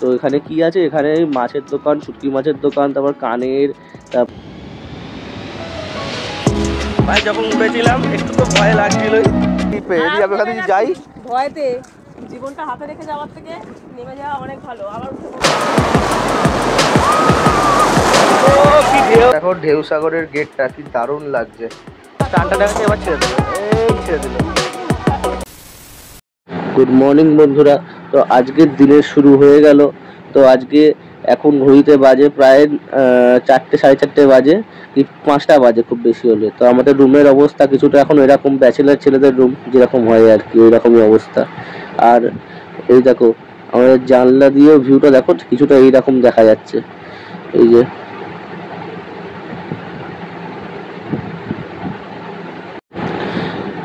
তো এখানে কি আছে, এখানে মাছের দোকান, শুটকি মাছের দোকান, তারপর কানের। ভাই যখন উঠেছিলাম একটু তো ভয় লাগছিলই, ওখানে যাই ভয়তে জীবনটা হাতে রেখে যাওয়ার থেকে নেমে যাওয়া অনেক ভালো। আবার এখন ঢেউ সাগরের গেটটা কি দারুণ লাগছে। টানটা দেখাতে এবার ছেড়ে দিল, এই ছেড়ে দিল। গুড মর্নিং বন্ধুরা। তো আজকের দিনের শুরু হয়ে গেল। তো আজকে এখন ঘড়িতে বাজে প্রায় 4টে, সাড়ে 4টে বাজে, কি 5টা বাজে খুব বেশি হলে। তো আমাদের রুমের অবস্থা কিছুটা এখন এরকম, ব্যাচেলার ছেলেদের রুম যেরকম হয় আর কি, ওইরকমই অবস্থা। আর এই দেখো আমাদের জানলা দিয়েও ভিউটা দেখো, কিছুটা এইরকম দেখা যাচ্ছে। এই যে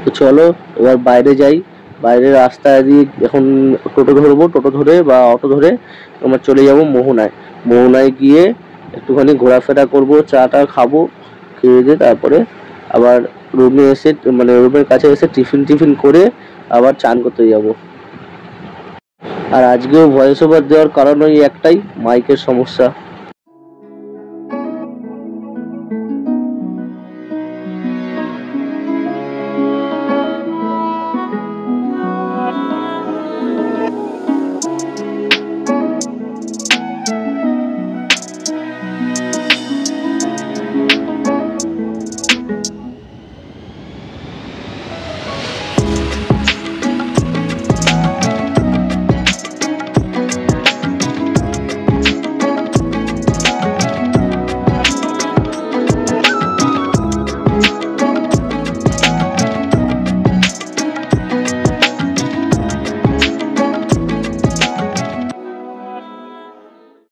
তো চলো এবার বাইরে যাই। বাইরের রাস্তা দিয়ে এখন টোটো ধরবো, টোটো ধরে বা অটো ধরে আমরা চলে যাব মোহনায়। মোহনায় গিয়ে একটুখানি ঘোরাফেরা করব, চাটা খাবো, খেয়ে দিয়ে তারপরে আবার রুমে এসে, মানে রুমের কাছে এসে টিফিন করে আবার চান করতে যাব। আর আজকেও ভয়েস ওভার দেওয়ার কারণ ওই একটাই, মাইকের সমস্যা।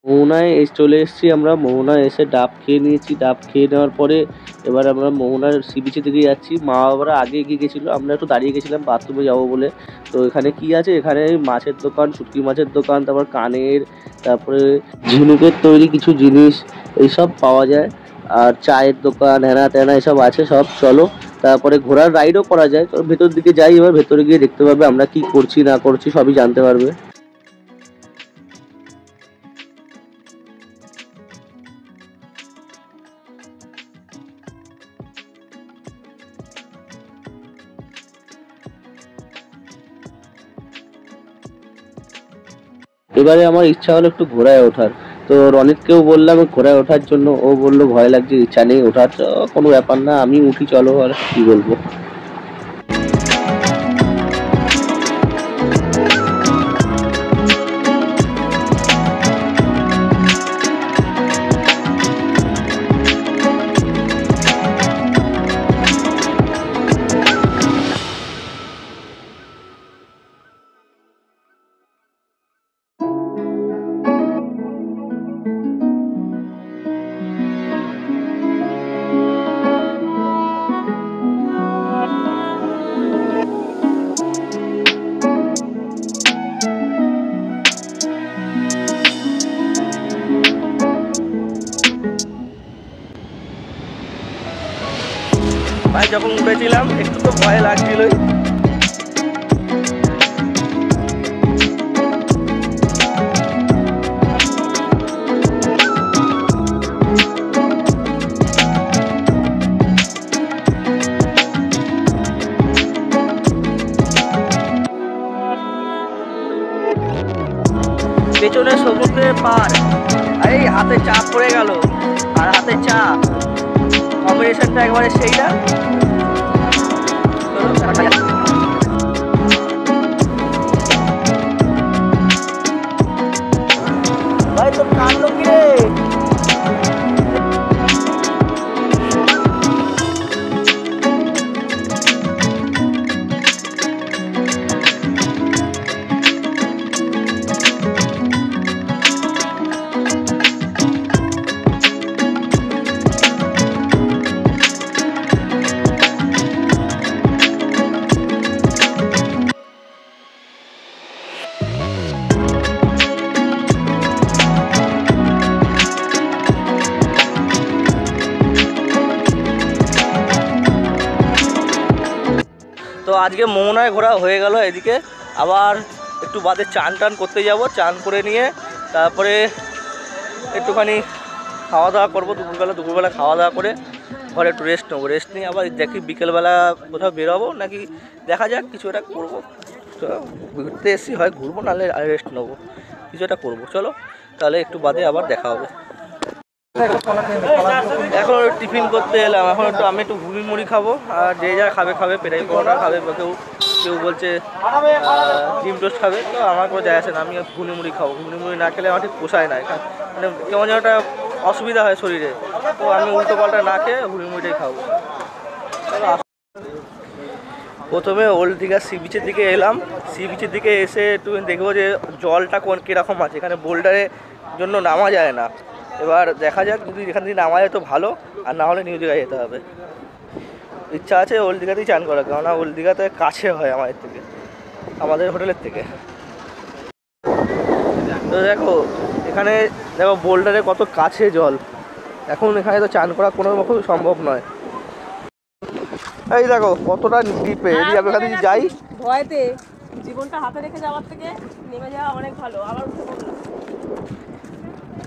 মোহনায় চলে এসেছি আমরা। মোহনায় এসে ডাব খেয়ে নিয়েছি। ডাব খেয়ে নেওয়ার পরে এবার আমরা মোহনার সি বিচের দিকে যাচ্ছি। মা বাবারা আগে এগিয়ে গেছিলো, আমরা একটু দাঁড়িয়ে গেছিলাম বাথরুমে যাবো বলে। তো এখানে কি আছে, এখানে মাছের দোকান, শুটকি মাছের দোকান, তারপর কানের, তারপরে ঝিনুকের তৈরি কিছু জিনিস এইসব পাওয়া যায়। আর চায়ের দোকান, হ্যানা ত্যানা এসব আছে সব। চলো তারপরে ঘোড়ার রাইডও করা যায়। তো ভেতর দিকে যাই, এবার ভেতরে গিয়ে দেখতে পাবে আমরা কি করছি না করছি, সবই জানতে পারবে। এবারে আমার ইচ্ছা হলো একটু ঘোড়ায় ওঠার। তো রনিতকেও বললাম ঘোড়ায় ওঠার জন্য, ও বললো ভয় লাগছে, ইচ্ছা নেই ওঠার। কোনো ব্যাপার না, আমি উঠি চলো, আর কি বলবো। ভাই যখন উঠেছিলাম একটু তো ভয় লাগছিলই। পেছনে সমুদ্রের পার, এই হাতে চা পড়ে গেল, আর হাতে চা কম্বিনেশনটা একবারে সেইটা। ভাই তো কাঁদলো কি রে? তো আজকে মোহনায় ঘোরা হয়ে গেল। এদিকে আবার একটু বাদে চান টান করতে যাব। চান করে নিয়ে তারপরে একটুখানি খাওয়া দাওয়া করবো দুপুরবেলা খাওয়া দাওয়া করে ঘরে একটু রেস্ট নেবো, রেস্ট নিয়ে আবার দেখি বিকেলবেলা কোথাও বেরোবো নাকি দেখা যাক কিছু একটা করবো। ঘুরতে এসেছি, হয় ঘুরবো নাহলে রেস্ট নেবো, কিছু একটা করবো। চলো তাহলে একটু বাদে আবার দেখা হবে। এখন টিফিন করতে এলাম, এখন আমি একটু ঘুগনি মুড়ি খাবো, আর যে যা খাবে পেটাই পরোটা খাবে, কেউ বলছে ডিম টোস্ট খাবে, তো আমার কোনো যায় আসে না, আমি ঘুগনি মুড়ি খাবো। ঘুগনি মুড়ি না খেলে আমার ঠিক পোষায় না, মানে কেমন যেন একটা অসুবিধা হয় শরীরে, তো আমি উল্টো পাল্টা না খেয়ে ঘুগনি মুড়িটাই খাবো। প্রথমে ওল্ড দীঘা সি বিচের দিকে এলাম, সি বিচের দিকে এসে একটু দেখবো যে জলটা কীরকম আছে। এখানে বোল্ডারের জন্য নামা যায় না, এবার দেখা যাক, যদি এখান থেকে নামা যায় তো ভালো, আর না হলে নিউ দীঘায় যেতে হবে। ইচ্ছা আছে ওল্ড দীঘাতেই চান করা, কেননা ওল্ড দীঘাতে কাছে হয় আমাদের হোটেলের থেকে। তো দেখো এখানে বোল্ডারে কত কাছে জল, এখন এখানে তো চান করা কোনো রকম সম্ভব নয়। এই দেখো কতটা ডিপে, আমি এখান থেকে যাই ভয়তে জীবনটা হাতে রেখে যাওয়ার থেকে নেমে যাওয়া অনেক ভালো। আবার উঠে পড়লাম,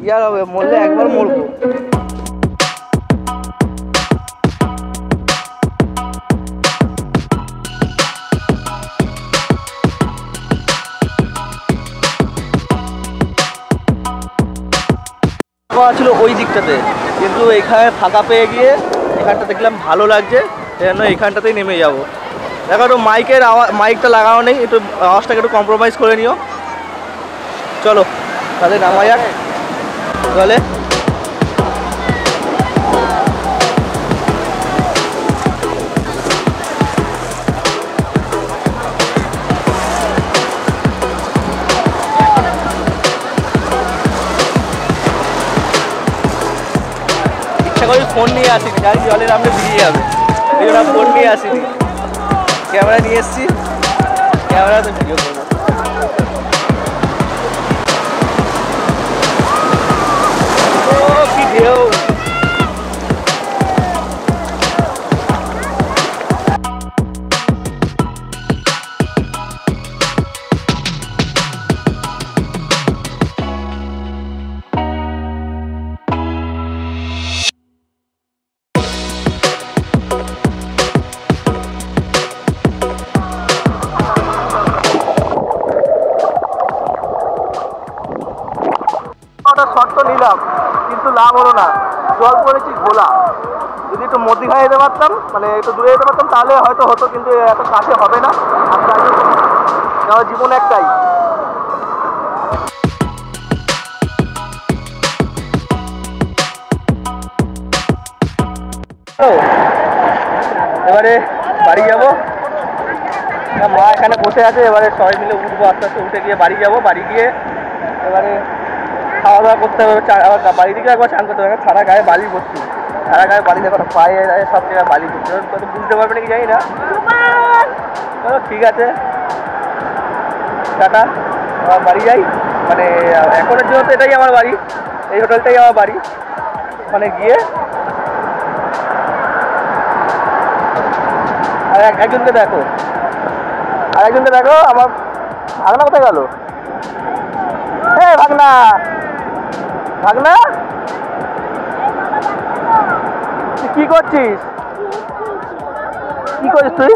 ইয়ার হবে, মরলে একবার মরবো। ছিল ওই দিকটাতে, কিন্তু এখানে ফাঁকা পেয়ে গিয়ে এখানটা দেখলাম ভালো লাগছে, সেজন্য এখানটাতেই নেমে যাবো। দেখো একটু মাইকটা লাগানো নেই, একটু আওয়াজটাকে একটু কম্প্রোমাইজ করে নিও। চলো তাহলে নামা যাক জলে। ফোন নিয়ে আসিনি, জানি জলের আমরা ভিজে যাবে, এই জন্য ফোন নিয়ে আসিনি, ক্যামেরা নিয়ে এসেছি, ক্যামেরাতে ভিডিও করবো। ও কি ঢেউ! শর্ত নিলাম কিন্তু লাভ হলো না, জল পড়েছি ঘোলা। যদি একটু মধ্যিখানে যেতে পারতাম, মানে একটু দূরে যেতে পারতাম, তাহলে হয়তো হতো, কিন্তু এত কাছে হবে না। আর জীবন একটাই। এবারে বাড়ি যাবো, মা এখানে বসে আছে, এবারে সবাই মিলে উঠবো, আস্তে আস্তে উঠে গিয়ে বাড়ি যাবো। বাড়ি গিয়ে এবারে খাওয়া দাওয়া করতে হবে, আবার বাড়ি থেকে একবার চান করতে হবে, সারা গায়ে বালি ভর্তি, সারা গায়ে বালি, দেখো পায়ে সব জায়গায় বালি ভর্তি, কত বুঝতে পারবে নাকি জানি না। চলো ঠিক আছে, টাটা, আবার বাড়ি যাই। মানে এখনের জন্য তো এটাই আমার বাড়ি, এই হোটেলটাই আমার বাড়ি। ওখানে গিয়ে আর একজনকে দেখো, আমার ভাগনা কোথায় গেল? হ্যাঁ ভাগনা, তুই কি করছিস তুই?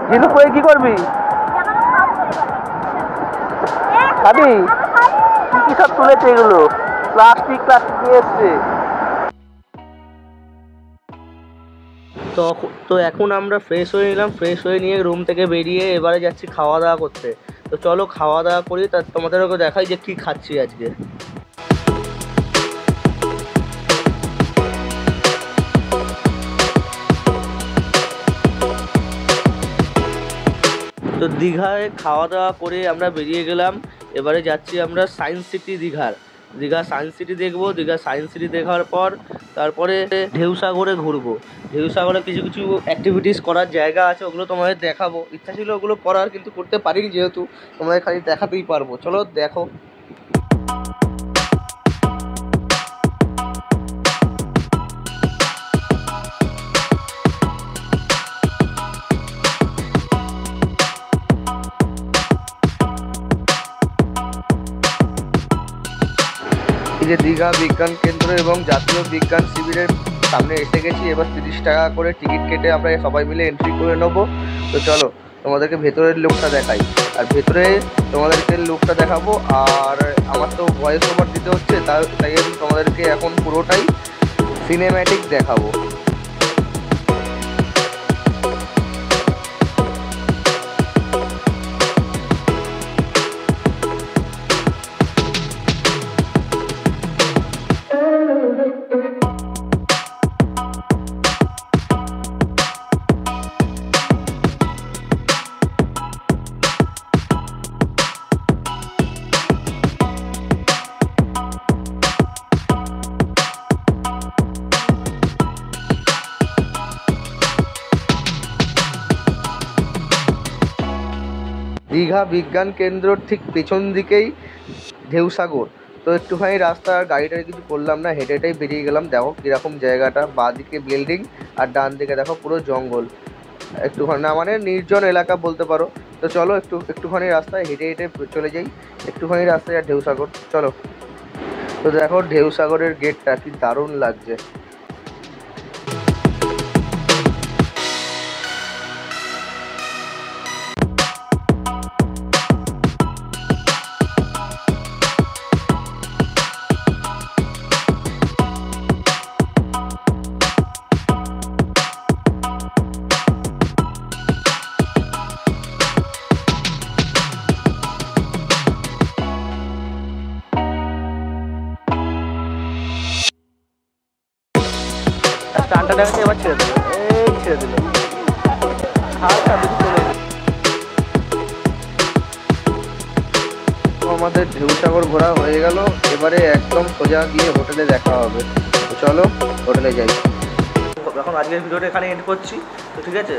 ঝিনুক করে কি করবি? খাবি? কি সব তুলেছে এগুলো, প্লাস্টিক নিয়ে এসছে। তো এখন আমরা ফ্রেশ হয়ে নিলাম, ফ্রেশ হয়ে নিয়ে রুম থেকে বেরিয়ে এবারে যাচ্ছি খাওয়া দাওয়া করতে। তো চলো খাওয়া দাওয়া করি, তা তোমাদেরকে দেখাই যে কি খাচ্ছি আজকে। তো দীঘায় খাওয়া দাওয়া করে আমরা বেরিয়ে গেলাম, এবারে যাচ্ছি আমরা science city Digha science city দেখবো। দীঘা সায়েন্স সিটি দেখার পর তারপরে ঢেউসাগরে ঘুরবো। ঢেউসাগরে কিছু কিছু অ্যাক্টিভিটিস করার জায়গা আছে, ওগুলো তোমাদের দেখাবো। ইচ্ছা ছিল ওগুলো করার, কিন্তু করতে পারিনি, যেহেতু তোমাদের খালি দেখাতেই পারবো। চলো দেখো। যে দীঘা বিজ্ঞান কেন্দ্র এবং জাতীয় বিজ্ঞান শিবিরের সামনে এসে গেছি। এবার 30 টাকা করে টিকিট কেটে আমরা সবাই মিলে এন্ট্রি করে নেবো। তো চলো তোমাদেরকে ভেতরের লোকটা দেখাই, আর ভেতরে তোমাদেরকে লোকটা দেখাবো। আর আমার তো ভয়েস ওভার দিতে হচ্ছে, তাই আমি তোমাদেরকে এখন পুরোটাই সিনেম্যাটিক দেখাবো। দীঘা বিজ্ঞান কেন্দ্রর ঠিক পেছন দিকেই ঢেউসাগর। তো একটুখানি রাস্তা আর গাড়িটায় কিছু করলাম না, হেঁটে হেঁটেই বেরিয়ে গেলাম। দেখো কীরকম জায়গাটা, বাঁ দিকে বিল্ডিং আর ডান দিকে দেখো পুরো জঙ্গল, একটুখানি না মানে নির্জন এলাকা বলতে পারো। তো চলো একটুখানি রাস্তায় হেঁটে হেঁটে চলে যাই, একটুখানি রাস্তায় আর ঢেউসাগর। চলো। তো দেখো ঢেউসাগরের গেটটা কি দারুণ লাগছে। টানটা দেখাচ্ছে, এবার ছেড়ে দিল, এই ছেড়ে দিল, হালকা বেশি চলে। তো আমাদের ঢেউসাগর ঘোরা হয়ে গেল, এবারে একদম সোজা গিয়ে হোটেলে দেখা হবে। তো চলো হোটেলে যাই। এখন আজকের ভিডিওটা এখানে এন্ড করছি। তো ঠিক আছে,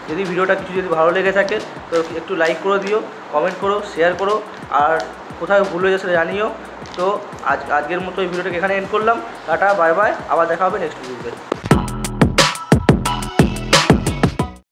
যদি ভিডিওটা যদি ভালো লেগে থাকে তো একটু লাইক করে দিও, কমেন্ট করো, শেয়ার করো, আর কোথায় ভুল হয়ে যাচ্ছে জানিও। তো আজকের মতো এই ভিডিওটাকে এখানে এন্ড করলাম। টাটা, বাই বাই, আবার দেখা হবে নেক্সট ভিডিওতে।